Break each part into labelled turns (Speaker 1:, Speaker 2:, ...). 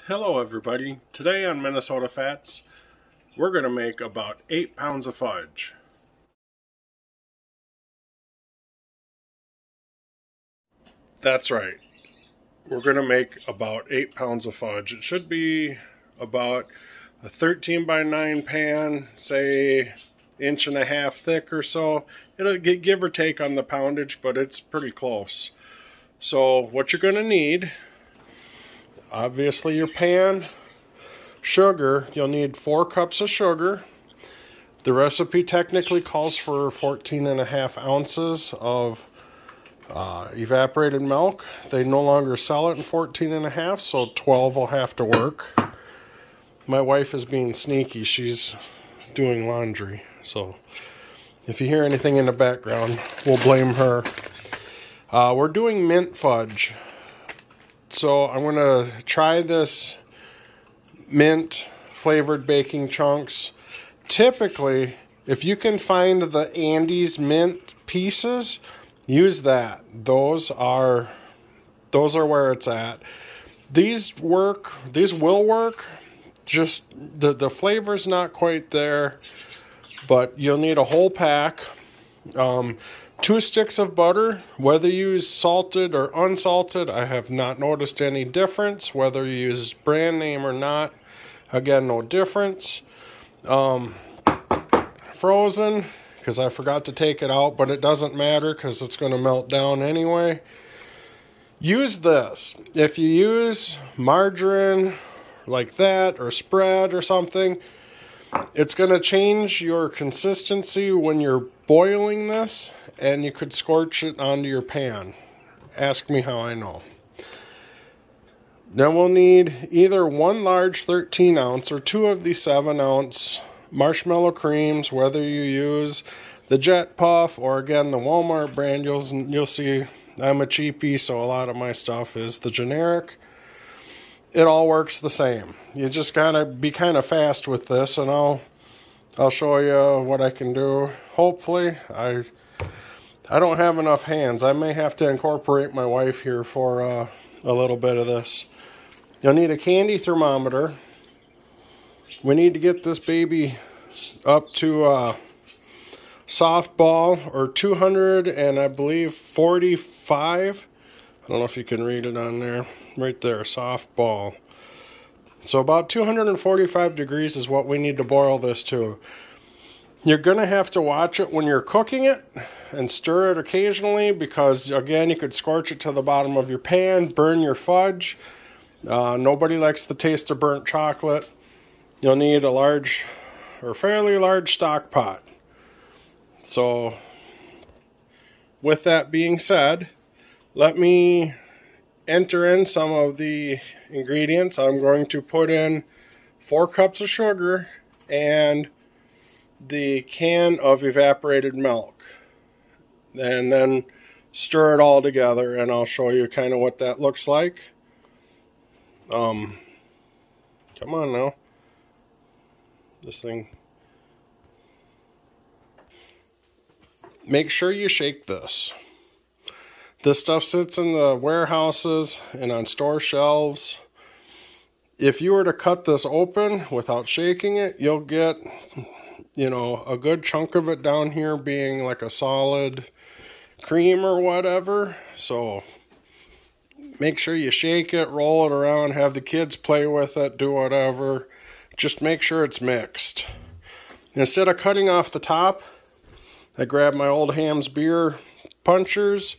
Speaker 1: Hello everybody, today on Minnesota Fats, we're going to make about 8 pounds of fudge. That's right, we're going to make about 8 pounds of fudge. It should be about a 13 by 9 pan, say 1.5 inches thick or so. It'll get give or take on the poundage, but it's pretty close. So what you're going to need, obviously your pan, sugar. You'll need 4 cups of sugar. The recipe technically calls for 14.5 ounces of evaporated milk. They no longer sell it in 14.5, so 12 will have to work. My wife is being sneaky. She's doing laundry, so if you hear anything in the background, we'll blame her. We're doing mint fudge. So I'm going to try this mint flavored baking chunks. Typically, if you can find the Andes mint pieces, use that. Those are where it's at. These work, these will work. Just the flavor's not quite there, but you'll need a whole pack. 2 sticks of butter, whether you use salted or unsalted, I have not noticed any difference. Whether you use brand name or not, again, no difference. Frozen, because I forgot to take it out, but it doesn't matter because it's going to melt down anyway. Use this. If you use margarine like that or spread or something, it's going to change your consistency when you're boiling this, and you could scorch it onto your pan. Ask me how I know. Then we'll need either 1 large 13 ounce or 2 of the 7 ounce marshmallow creams, whether you use the Jet Puff or again the Walmart brand. You'll see I'm a cheapie, so a lot of my stuff is the generic. It all works the same. You just gotta be kind of fast with this, and I'll show you what I can do. Hopefully, I don't have enough hands. I may have to incorporate my wife here for a little bit of this. You'll need a candy thermometer. We need to get this baby up to soft ball, or 200 and I believe 45. I don't know if you can read it on there. Right there, soft ball. So about 245 degrees is what we need to boil this to. You're going to have to watch it when you're cooking it and stir it occasionally, because again, you could scorch it to the bottom of your pan, burn your fudge. Nobody likes the taste of burnt chocolate. You'll need a large or fairly large stock pot. So with that being said, let me enter in some of the ingredients. I'm going to put in 4 cups of sugar and the can of evaporated milk, and then stir it all together, and I'll show you kind of what that looks like. Come on now, this thing. Make sure you shake this. This stuff sits in the warehouses and on store shelves. If you were to cut this open without shaking it, you'll get, you know, a good chunk of it down here being like a solid cream or whatever. So make sure you shake it, roll it around, have the kids play with it, do whatever. Just make sure it's mixed. Instead of cutting off the top, I grab my old Ham's beer punchers,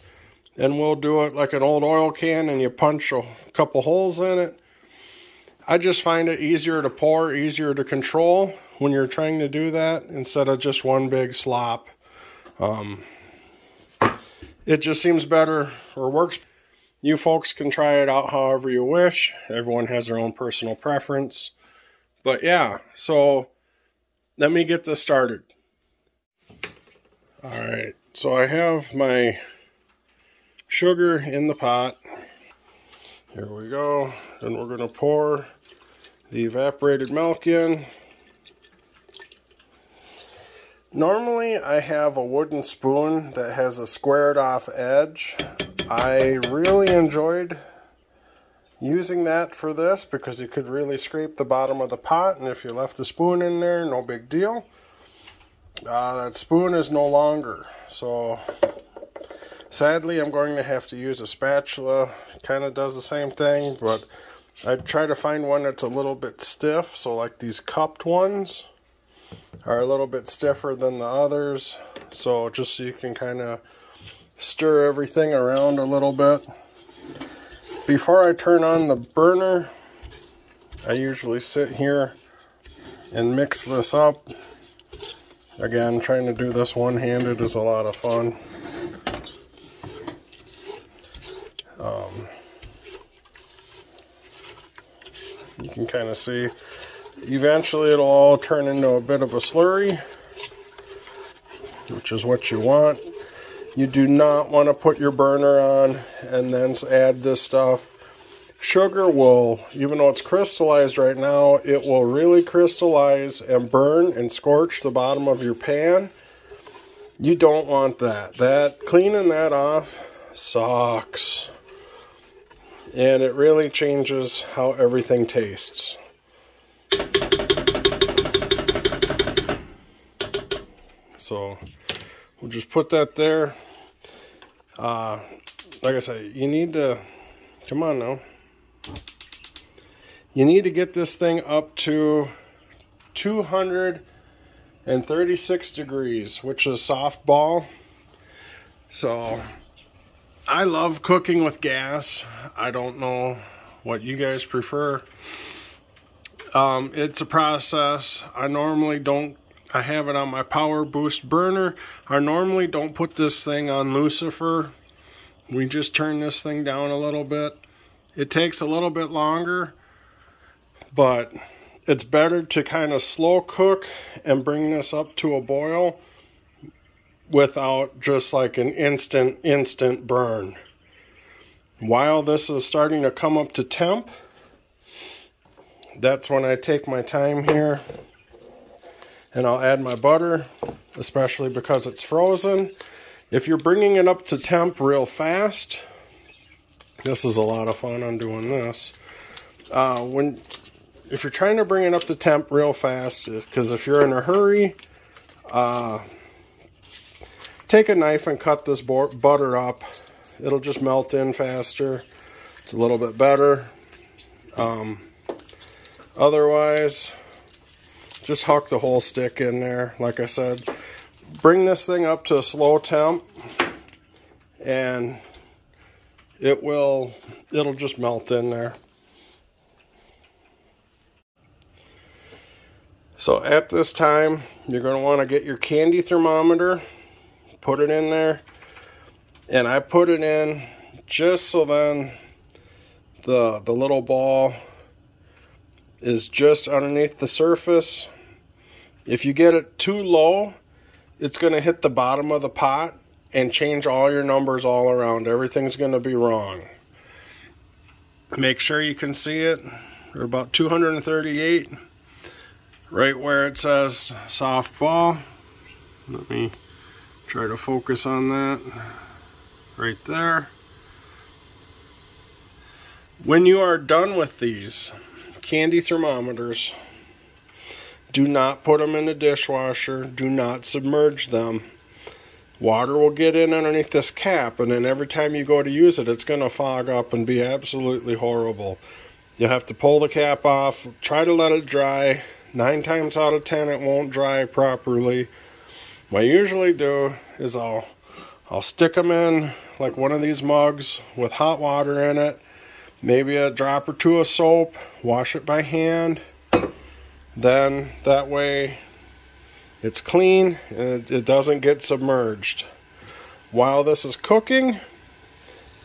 Speaker 1: and we'll do it like an old oil can, and you punch a couple holes in it. I just find it easier to pour, easier to control when you're trying to do that, instead of just one big slop. It just seems better, or works. You folks can try it out however you wish. Everyone has their own personal preference. But yeah, so let me get this started. Alright, so I have my sugar in the pot. Here we go. And we're going to pour the evaporated milk in. Normally I have a wooden spoon that has a squared off edge. I really enjoyed using that for this because you could really scrape the bottom of the pot, and if you left the spoon in there, no big deal. That spoon is no longer, so sadly I'm going to have to use a spatula. It kind of does the same thing, but I try to find one that's a little bit stiff, so like these cupped ones are a little bit stiffer than the others, so just so you can kind of stir everything around a little bit. Before I turn on the burner, I usually sit here and mix this up. Again, trying to do this one-handed is a lot of fun. You can kind of see, eventually it'll all turn into a bit of a slurry, which is what you want. You do not want to put your burner on and then add this stuff. Sugar will, even though it's crystallized right now, it will really crystallize and burn and scorch the bottom of your pan. You don't want that. Cleaning that off sucks. And it really changes how everything tastes. So we'll just put that there. Like I say, you need to, come on now. You need to get this thing up to 236 degrees, which is softball. So I love cooking with gas. I don't know what you guys prefer. It's a process. I have it on my Power Boost burner. I normally don't put this thing on Lucifer. We just turn this thing down a little bit. It takes a little bit longer, but it's better to kind of slow cook and bring this up to a boil without just like an instant burn. While this is starting to come up to temp, that's when I take my time here and I'll add my butter, especially because it's frozen. If you're bringing it up to temp real fast, this is a lot of fun on doing this. If you're trying to bring it up to temp real fast, because if you're in a hurry, take a knife and cut this butter up. It'll just melt in faster. It's a little bit better. Otherwise, just huck the whole stick in there. Like I said, bring this thing up to a slow temp, and it'll just melt in there. So at this time, you're going to want to get your candy thermometer, put it in there, and I put it in just so then the little ball is just underneath the surface. If you get it too low, it's going to hit the bottom of the pot and change all your numbers all around. Everything's going to be wrong. Make sure you can see it. We're about 238, right where it says softball. Let me try to focus on that. Right there. When you are done with these candy thermometers, do not put them in the dishwasher. Do not submerge them. Water will get in underneath this cap, and then every time you go to use it, it's going to fog up and be absolutely horrible. You'll have to pull the cap off. Try to let it dry. 9 times out of 10, it won't dry properly. What I usually do is I'll stick them in like one of these mugs with hot water in it, maybe a drop or two of soap, wash it by hand. Then that way it's clean and it doesn't get submerged. While this is cooking,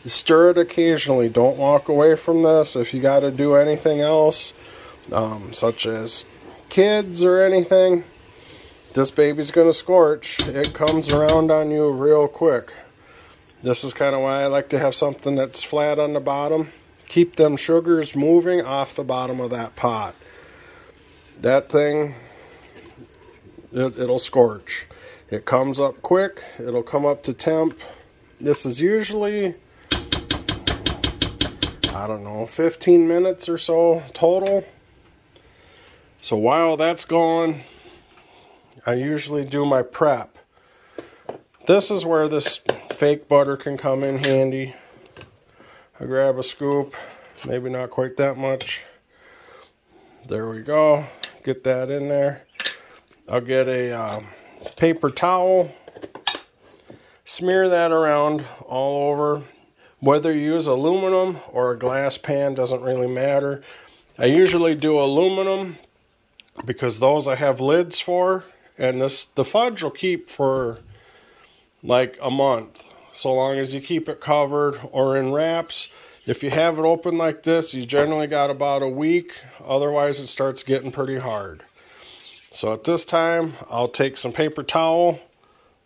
Speaker 1: stir it occasionally. Don't walk away from this. If you got to do anything else, such as kids or anything, this baby's going to scorch. It comes around on you real quick. This is kind of why I like to have something that's flat on the bottom. Keep them sugars moving off the bottom of that pot. That thing, it'll scorch. It comes up quick. It'll come up to temp. This is usually I don't know, 15 minutes or so total. So while that's going, I usually do my prep. This is where this fake butter can come in handy. I grab a scoop, maybe not quite that much. There we go. Get that in there. I'll get a paper towel, smear that around all over. Whether you use aluminum or a glass pan doesn't really matter. I usually do aluminum because those I have lids for, and the fudge will keep for like a month, so long as you keep it covered or in wraps. If you have it open like this, you generally got about a week, otherwise it starts getting pretty hard. So at this time, I'll take some paper towel,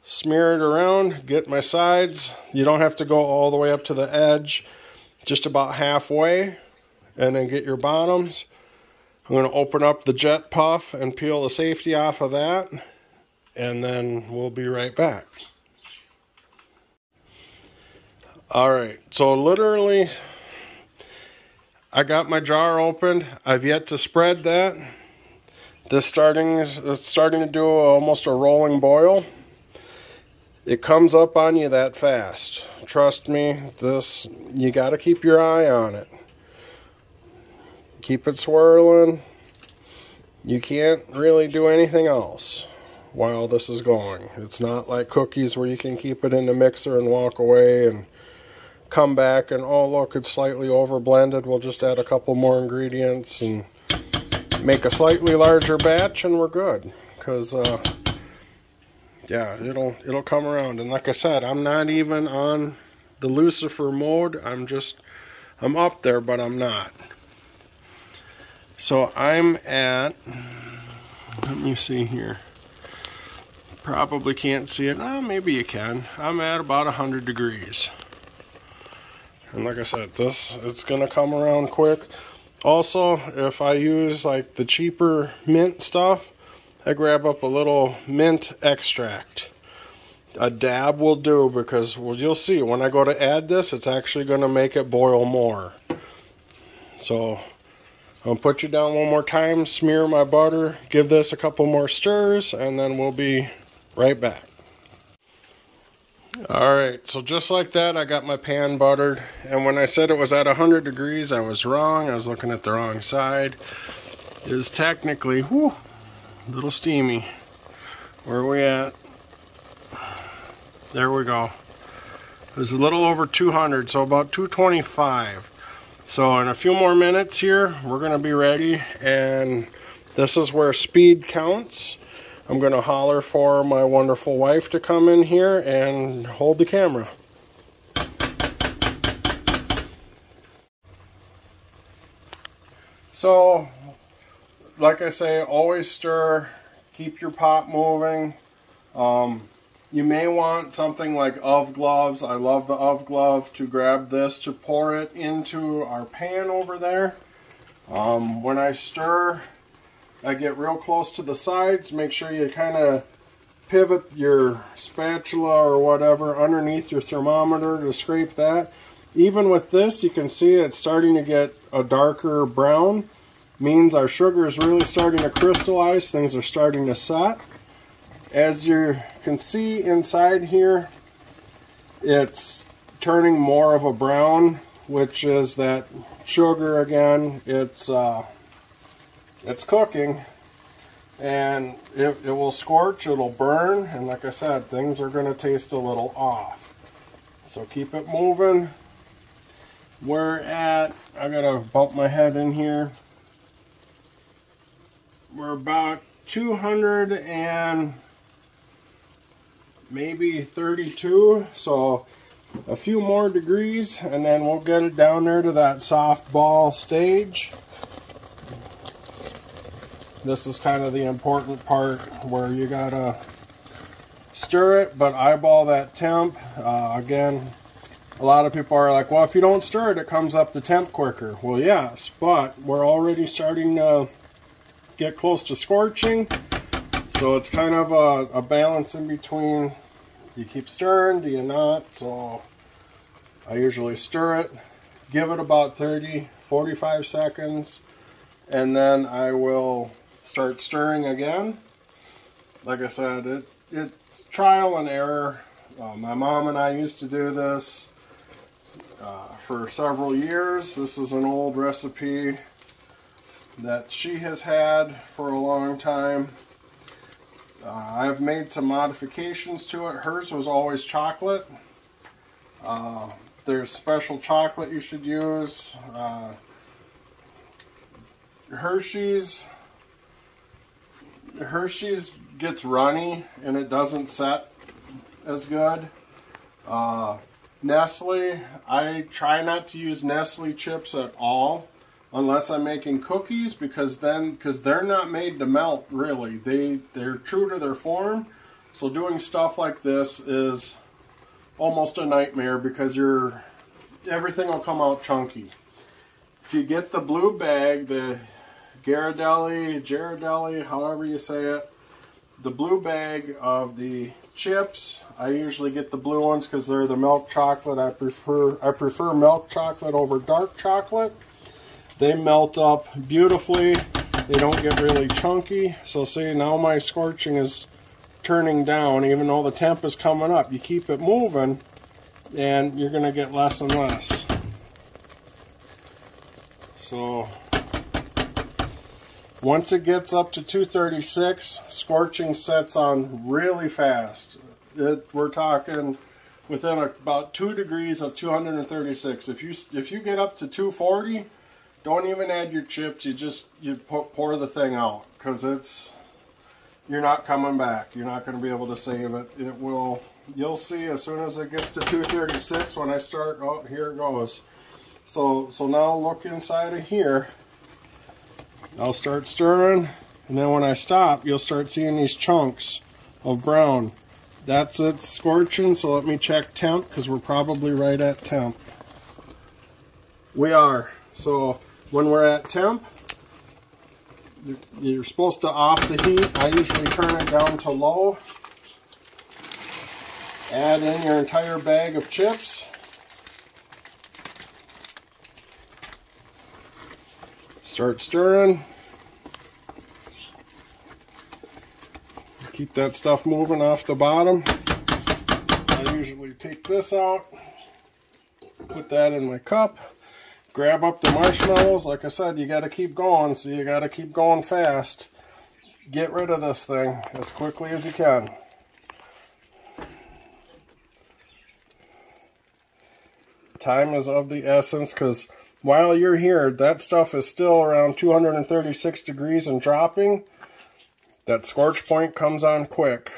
Speaker 1: smear it around, get my sides. You don't have to go all the way up to the edge, just about halfway, and then get your bottoms. I'm going to open up the jet puff and peel the safety off of that, and then we'll be right back. Alright, so literally, I got my jar opened. I've yet to spread that. It's starting to do almost a rolling boil. It comes up on you that fast. Trust me, you got to keep your eye on it. Keep it swirling. You can't really do anything else while this is going. It's not like cookies where you can keep it in the mixer and walk away and come back and, oh look, it's slightly over blended. We'll just add a couple more ingredients and make a slightly larger batch and we're good. Because yeah, it'll come around. And like I said, I'm not even on the Lucifer mode. I'm up there, but I'm not. So I'm at, let me see here. Probably can't see it. Oh, maybe you can. I'm at about 100 degrees. And like I said, it's going to come around quick. Also, if I use like the cheaper mint stuff, I grab up a little mint extract. A dab will do, because you'll see when I go to add this, it's actually going to make it boil more. So I'll put you down one more time, smear my butter, give this a couple more stirs, and then we'll be right back. Alright, so just like that, I got my pan buttered. And when I said it was at 100 degrees, I was wrong. I was looking at the wrong side. It is technically, a little steamy. Where are we at? There we go. It was a little over 200, so about 225. So in a few more minutes here, we're going to be ready, and this is where speed counts. I'm going to holler for my wonderful wife to come in here and hold the camera. So, like I say, always stir, keep your pot moving. You may want something like Ov gloves. I love the Ov glove to grab this to pour it into our pan over there. When I stir, I get real close to the sides. Make sure you kind of pivot your spatula or whatever underneath your thermometer to scrape that. Even with this, you can see it's starting to get a darker brown. Means our sugar is really starting to crystallize. Things are starting to set. As you can see inside here, it's turning more of a brown, which is that sugar again. It's cooking, and it will scorch, it'll burn, and like I said, things are going to taste a little off. So keep it moving. We're at, I gotta bump my head in here. We're about 200 and maybe 32, so a few more degrees, and then we'll get it down there to that soft ball stage. This is kind of the important part where you gotta stir it, but eyeball that temp. Again, a lot of people are like, well, if you don't stir it, it comes up to temp quicker. Well, yes, but we're already starting to get close to scorching. So it's kind of a balance in between. You keep stirring, do you not? So I usually stir it, give it about 30-45 seconds, and then I will start stirring again. Like I said, it's trial and error. My mom and I used to do this for several years. This is an old recipe that she has had for a long time. I've made some modifications to it. Hers was always chocolate. There's special chocolate you should use. Hershey's gets runny and it doesn't set as good. Nestle, I try not to use Nestle chips at all unless I'm making cookies, because they're not made to melt really. They're true to their form. So doing stuff like this is almost a nightmare because everything will come out chunky. If you get the blue bag, the Ghirardelli, however you say it, the blue bag of the chips, I usually get the blue ones because they're the milk chocolate. I prefer milk chocolate over dark chocolate. They melt up beautifully. They don't get really chunky. So see, now my scorching is turning down even though the temp is coming up. You keep it moving and you're going to get less and less. So once it gets up to 236, scorching sets on really fast. We're talking within about 2 degrees of 236. If you get up to 240, don't even add your chips. You pour the thing out, because you're not coming back. You're not going to be able to save it. You'll see as soon as it gets to 236 when I start. Oh, here it goes. So now look inside of here. I'll start stirring, and then when I stop, you'll start seeing these chunks of brown. That's it scorching, so let me check temp, because we're probably right at temp. We are. So when we're at temp, you're supposed to off the heat. I usually turn it down to low. Add in your entire bag of chips. Start stirring. Keep that stuff moving off the bottom. I usually take this out, put that in my cup, grab up the marshmallows. Like I said, you got to keep going, so you got to keep going fast. Get rid of this thing as quickly as you can. Time is of the essence, because while you're here, that stuff is still around 236 degrees and dropping. That scorch point comes on quick.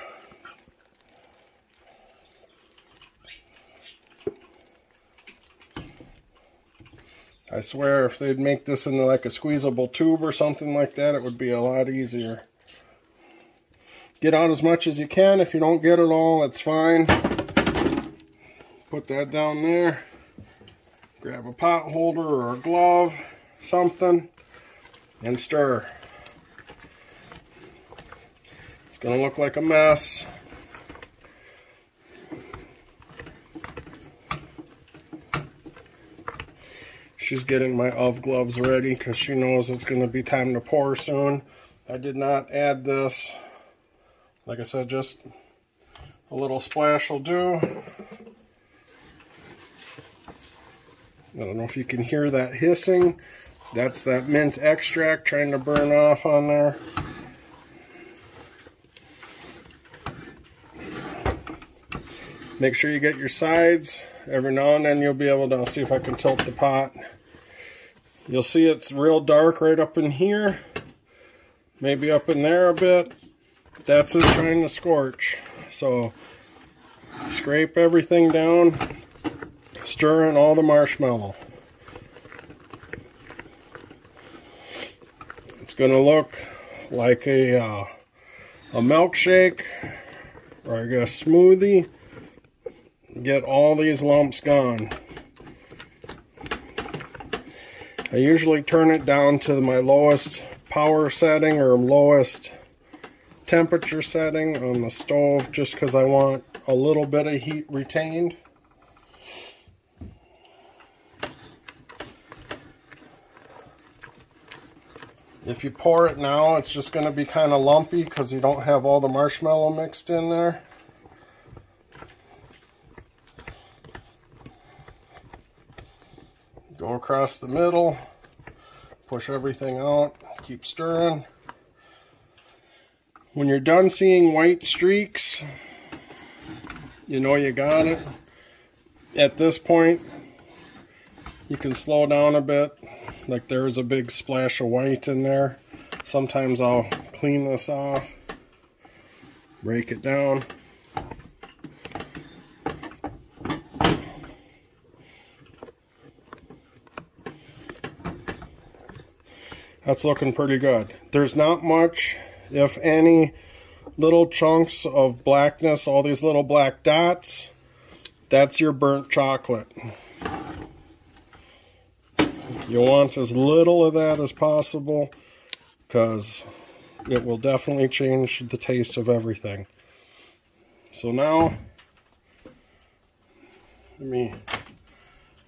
Speaker 1: I swear if they'd make this into like a squeezable tube or something like that, it would be a lot easier. Get out as much as you can. If you don't get it all, that's fine. Put that down there. Grab a pot holder or a glove, something, and stir. It's going to look like a mess. She's getting my UV gloves ready because she knows it's going to be time to pour soon. I did not add this. Like I said, just a little splash will do. I don't know if you can hear that hissing. That's that mint extract trying to burn off on there. Make sure you get your sides. Every now and then you'll be able to, I'll see if I can tilt the pot. You'll see it's real dark right up in here. Maybe up in there a bit. That's it trying to scorch. So scrape everything down. Stir in all the marshmallow. It's going to look like a milkshake, or I guess smoothie. Get all these lumps gone. I usually turn it down to my lowest power setting or lowest temperature setting on the stove, just because I want a little bit of heat retained. If you pour it now, it's just going to be kind of lumpy because you don't have all the marshmallow mixed in there. Go across the middle, push everything out, keep stirring. When you're done seeing white streaks, you know you got it. At this point, you can slow down a bit. Like there's a big splash of white in there. Sometimes I'll clean this off, break it down. That's looking pretty good. There's not much, if any, little chunks of blackness, all these little black dots. That's your burnt chocolate. You want as little of that as possible because it will definitely change the taste of everything. So now, let me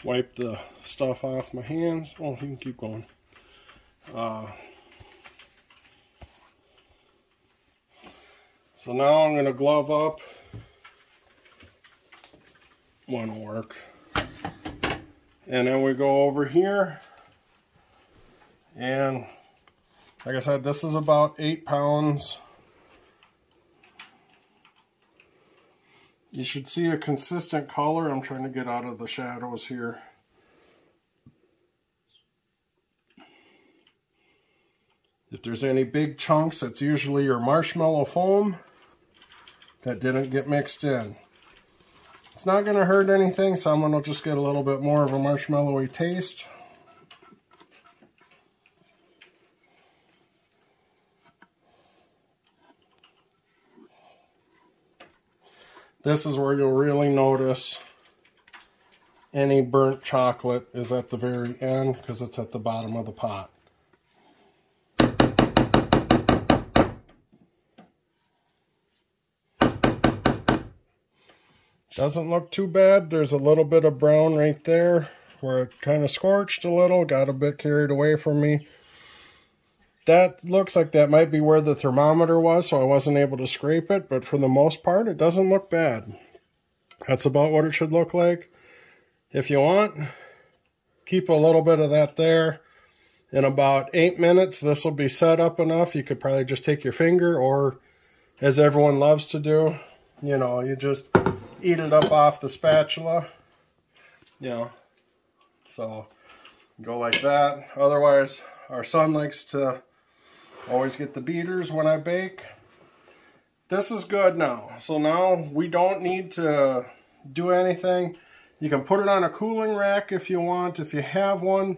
Speaker 1: wipe the stuff off my hands. Oh, you can keep going. So now I'm going to glove up. One will work. And then we go over here. And like I said, this is about 8 pounds. You should see a consistent color. I'm trying to get out of the shadows here. If there's any big chunks, that's usually your marshmallow foam that didn't get mixed in. It's not going to hurt anything. Someone will just get a little bit more of a marshmallowy taste. This is where you'll really notice any burnt chocolate is at the very end because it's at the bottom of the pot. Doesn't look too bad. There's a little bit of brown right there where it kind of scorched a little, got a bit carried away from me. That looks like that might be where the thermometer was, so I wasn't able to scrape it, but for the most part, it doesn't look bad. That's about what it should look like. If you want, keep a little bit of that there. In about 8 minutes, this will be set up enough. You could probably just take your finger, or as everyone loves to do, you know, you just eat it up off the spatula, you know, so go like that. Otherwise, our son likes to always get the beaters when I bake. This is good now. So now we don't need to do anything. You can put it on a cooling rack if you want, if you have one.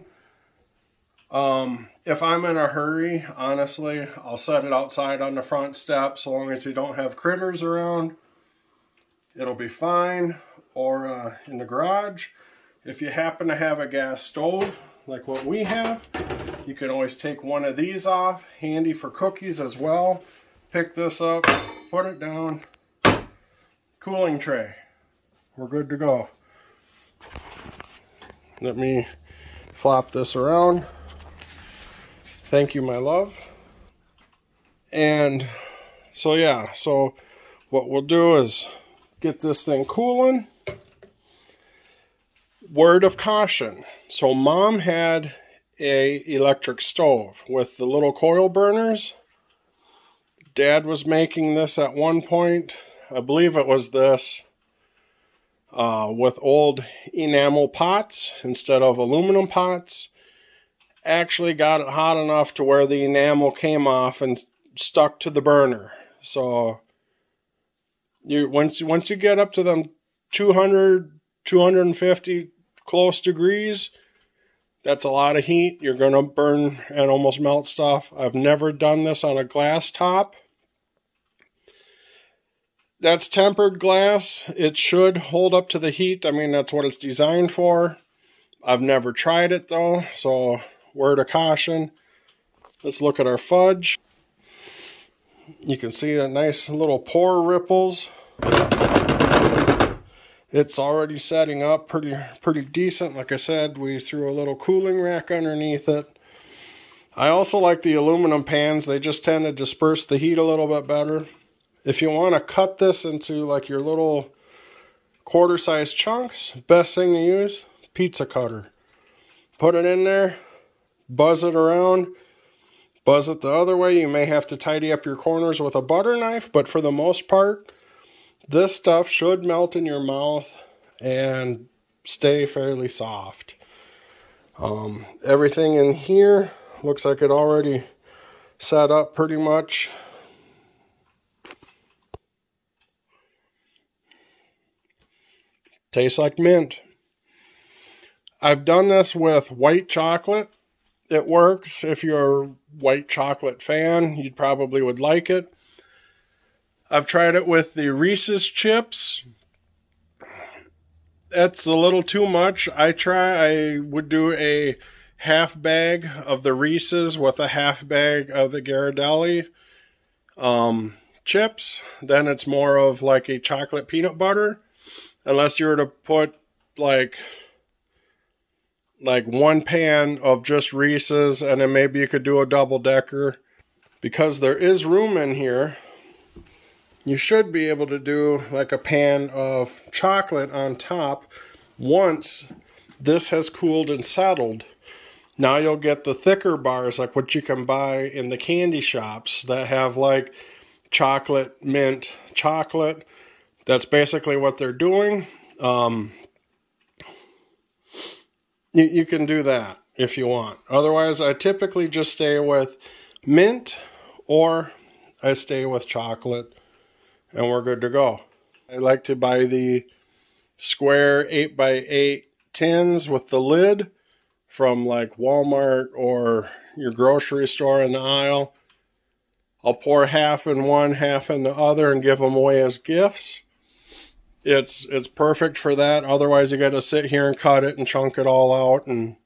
Speaker 1: If I'm in a hurry, honestly, I'll set it outside on the front step so long as you don't have critters around. It'll be fine, or in the garage. If you happen to have a gas stove, like what we have, you can always take one of these off, handy for cookies as well. Pick this up, put it down, cooling tray. We're good to go. Let me flop this around. Thank you, my love. And so yeah, so what we'll do is get this thing cooling. Word of caution. So Mom had a electric stove with the little coil burners. Dad was making this at one point. I believe it was this with old enamel pots instead of aluminum pots. Actually got it hot enough to where the enamel came off and stuck to the burner. So once you get up to them 200, 250 close degrees, that's a lot of heat. You're going to burn and almost melt stuff. I've never done this on a glass top. That's tempered glass. It should hold up to the heat. I mean, that's what it's designed for. I've never tried it though, so word of caution. Let's look at our fudge. You can see the nice little pour ripples. It's already setting up pretty decent. Like I said, we threw a little cooling rack underneath it. I also like the aluminum pans. They just tend to disperse the heat a little bit better. If you want to cut this into like your little quarter-sized chunks, best thing to use, pizza cutter. Put it in there, buzz it around, buzz it the other way. You may have to tidy up your corners with a butter knife, but for the most part, this stuff should melt in your mouth and stay fairly soft. Everything in here looks like it already set up pretty much. Tastes like mint. I've done this with white chocolate. It works. If you're a white chocolate fan, you probably would like it. I've tried it with the Reese's chips. That's a little too much. I would do a half bag of the Reese's with a half bag of the Ghirardelli chips. Then it's more of like a chocolate peanut butter. Unless you were to put like one pan of just Reese's, and then maybe you could do a double decker. Because there is room in here, you should be able to do like a pan of chocolate on top once this has cooled and settled. Now you'll get the thicker bars like what you can buy in the candy shops that have like chocolate, mint, chocolate. That's basically what they're doing. You can do that if you want. Otherwise, I typically just stay with mint or I stay with chocolate and we're good to go. I like to buy the square 8x8 tins with the lid from like Walmart or your grocery store in the aisle. I'll pour half in one, half in the other and give them away as gifts. It's perfect for that. Otherwise, you got to sit here and cut it and chunk it all out and,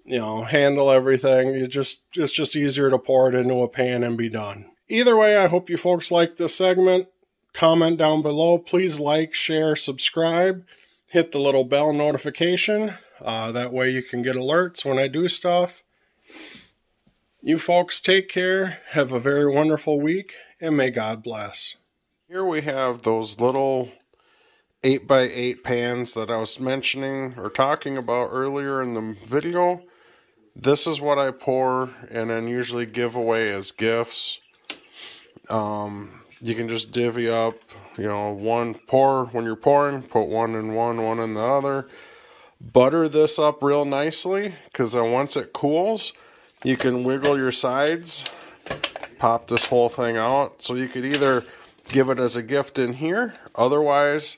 Speaker 1: you know, handle everything. It's just easier to pour it into a pan and be done. Either way, I hope you folks liked this segment. Comment down below. Please like, share, subscribe. Hit the little bell notification. That way you can get alerts when I do stuff. You folks take care. Have a very wonderful week. And may God bless. Here we have those little 8x8 pans that I was mentioning or talking about earlier in the video. This is what I pour and then usually give away as gifts. You can just divvy up, you know, one pour when you're pouring, put one in one in the other. Butter this up real nicely because then once it cools, you can wiggle your sides, pop this whole thing out. So you could either give it as a gift in here, otherwise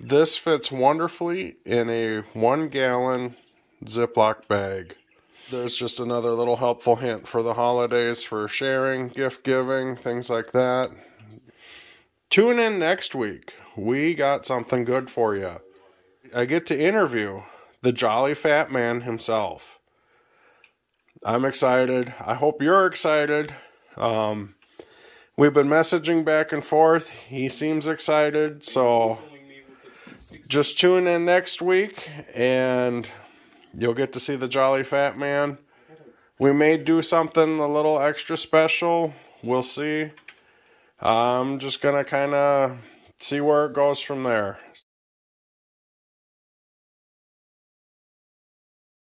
Speaker 1: this fits wonderfully in a 1 gallon Ziploc bag. There's just another little helpful hint for the holidays, for sharing, gift giving, things like that. Tune in next week. We got something good for you. I get to interview the Jolly Fat Man himself. I'm excited. I hope you're excited. We've been messaging back and forth. He seems excited, so just tune in next week and you'll get to see the Jolly Fat Man. We may do something a little extra special. We'll see. I'm just going to kind of see where it goes from there.